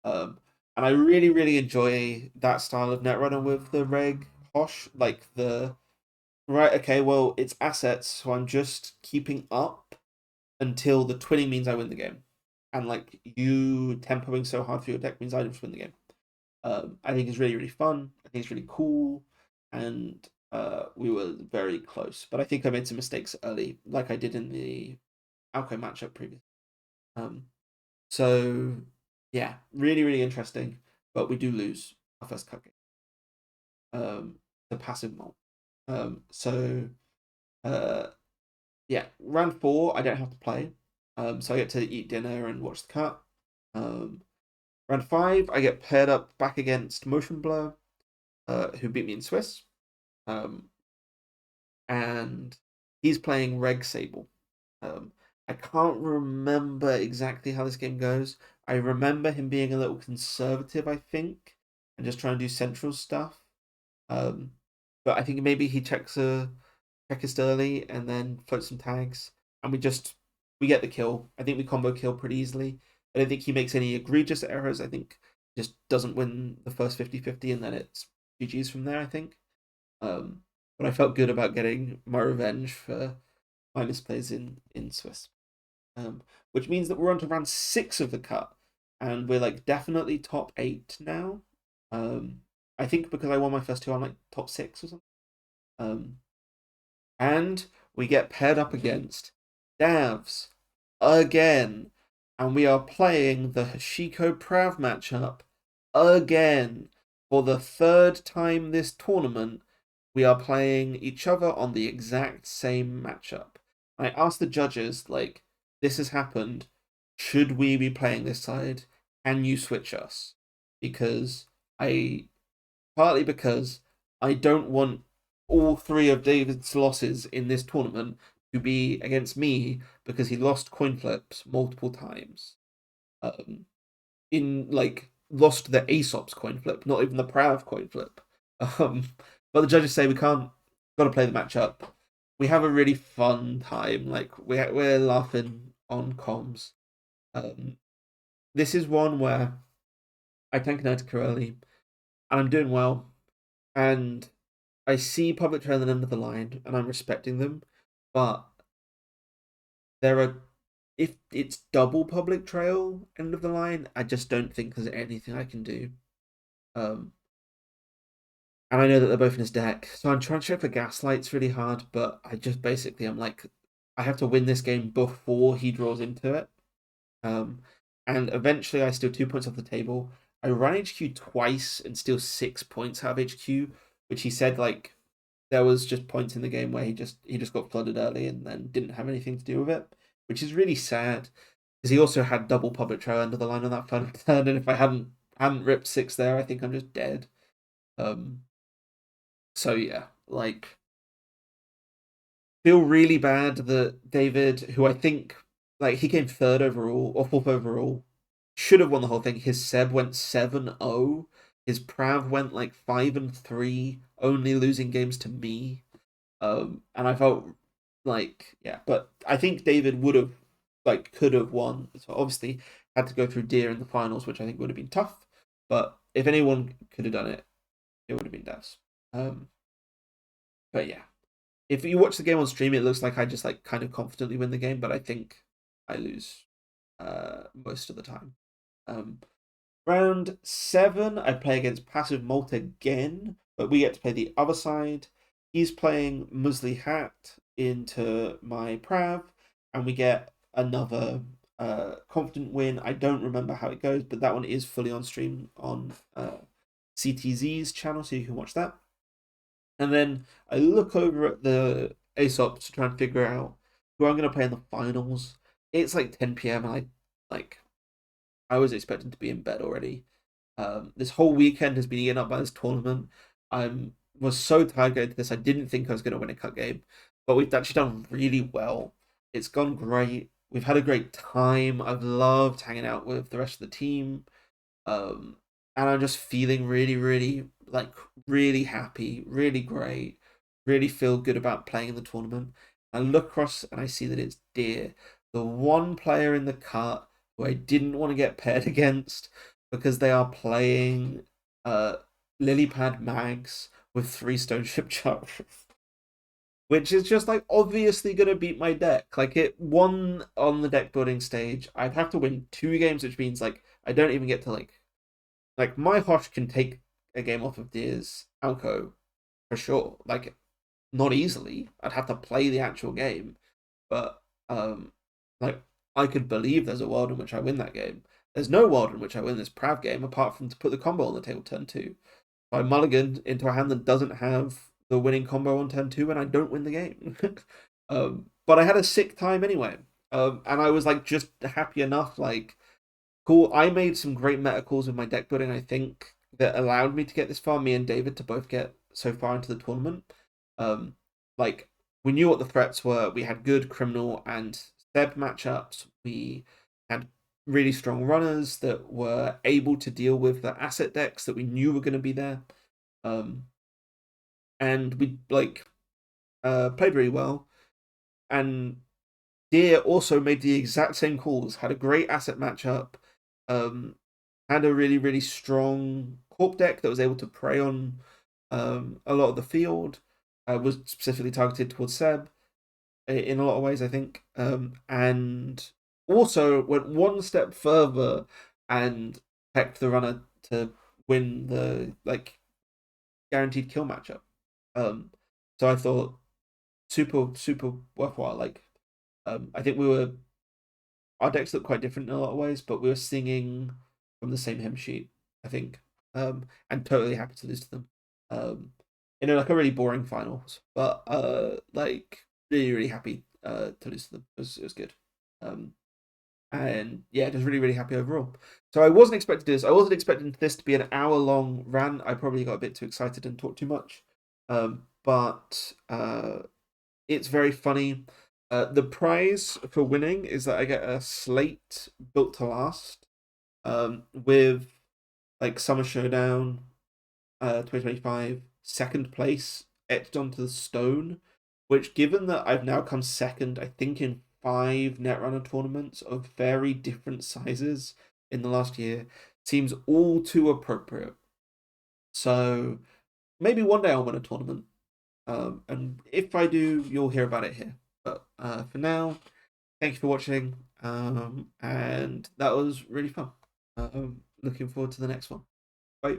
And I really, really enjoy that style of netrunner with the reg Hosh, like the right. Okay, well, it's assets, so I'm just keeping up until the twinning means I win the game, and like you tempoing so hard for your deck means I just win the game. I think it's really, really fun. I think it's really cool, and we were very close. But I think I made some mistakes early, like I did in the Alco matchup previously. So yeah, really, really interesting. But we do lose our first cut game. The passive mult. Yeah, round 4 I don't have to play. So I get to eat dinner and watch the cut. Round 5 I get paired up back against Motion Blur, who beat me in Swiss. And he's playing Reg Sable. I can't remember exactly how this game goes. I remember him being a little conservative, I think, and just trying to do central stuff. But I think maybe he checks early and then floats some tags, and we get the kill. I think we combo kill pretty easily. I don't think he makes any egregious errors. I think he just doesn't win the first 50-50, and then it's GG's from there, I think. But I felt good about getting my revenge for my misplays in Swiss. Which means that we're on to round 6 of the cut, and we're like definitely top 8 now. I think because I won my first 2, I'm like top 6 or something. And we get paired up against Davs again, and we are playing the Hashiko Prav matchup again. For the 3rd time this tournament, we are playing each other on the exact same matchup. I asked the judges, like, this has happened. Should we be playing this side? Can you switch us? Partly because I don't want all 3 of David's losses in this tournament to be against me because he lost coin flips multiple times. Lost the Aesop's coin flip, not even the Prav coin flip. But the judges say we can't. Got to play the matchup. We have a really fun time. Like we're laughing on comms. This is one where I tank Nightica early, and I'm doing well, and I see public trail at the end of the line, and I'm respecting them, but if it's double public trail end of the line, I just don't think there's anything I can do. And I know that they're both in his deck, so I'm trying to check for Gaslights really hard, but I just basically I'm like, I have to win this game before he draws into it. And eventually I steal 2 points off the table. I run HQ twice and steal 6 points out of HQ, which he said like there was just points in the game where he just got flooded early and then didn't have anything to do with it, which is really sad because he also had double public trial under the line on that final turn, and if I hadn't ripped 6 there, I think I'm just dead. So yeah, like feel really bad that David, who I think like he came third overall or fourth overall, should have won the whole thing. His Seb went 7-0. His Prav went like 5-3, only losing games to me. And I felt like yeah, but I think David would have could have won. So obviously had to go through Deer in the finals, which I think would have been tough. But if anyone could have done it, it would have been Devs. But yeah, if you watch the game on stream, it looks like I just like kind of confidently win the game, but I think I lose most of the time. Round 7, I play against Passive Malt again, but we get to play the other side. He's playing Muesli Hat into my Prav, and we get another confident win. I don't remember how it goes, but that one is fully on stream on CTZ's channel, so you can watch that. And then I look over at the ASOP to try and figure out who I'm going to play in the finals. It's like 10 p.m. and I was expecting to be in bed already. This whole weekend has been eaten up by this tournament. I was so tired going to this. I didn't think I was going to win a cut game, but we've actually done really well. It's gone great. We've had a great time. I've loved hanging out with the rest of the team. And I'm just feeling really, really, really happy, really great, really feel good about playing in the tournament. I look across and I see that it's Deer, the one player in the cut who I didn't want to get paired against because they are playing Lilypad Mags with 3 Stone Ship Chargers, which is just like obviously gonna beat my deck. Like it won on the deck building stage. I'd have to win 2 games, which means like I don't even get to like my Hosh can take a game off of Deer's Alco for sure. Like not easily. I'd have to play the actual game, but like I could believe there's a world in which I win that game. There's no world in which I win this Prav game apart from to put the combo on the table turn 2. I mulligan into a hand that doesn't have the winning combo on turn 2, and I don't win the game. But I had a sick time anyway, and I was like just happy enough. Like, cool. I made some great meta calls in my deck building. I think that allowed me to get this far. Me and David to both get so far into the tournament. Like we knew what the threats were. We had good criminal and Seb matchups. We had really strong runners that were able to deal with the asset decks that we knew were going to be there. And we played really well. And Deer also made the exact same calls, had a great asset matchup, had a really, really strong Corp Deck that was able to prey on a lot of the field, was specifically targeted towards Seb in a lot of ways, I think, and also went one step further and pecked the runner to win the guaranteed kill matchup. So I thought super, super worthwhile. I think our decks look quite different in a lot of ways, but we were singing from the same hymn sheet, I think, and totally happy to lose to them. A really boring finals, but really, really happy to lose to them. It was good. And yeah, just really, really happy overall. So I wasn't expecting this. I wasn't expecting this to be an hour-long rant. I probably got a bit too excited and talked too much. But it's very funny. The prize for winning is that I get a slate built to last, with Summer Showdown, 2025 second place etched onto the stone. Which, given that I've now come second, I think in 5 Netrunner tournaments of very different sizes in the last year, seems all too appropriate. So maybe one day I'll win a tournament. And if I do, you'll hear about it here. But for now, thank you for watching. And that was really fun. Looking forward to the next one. Bye.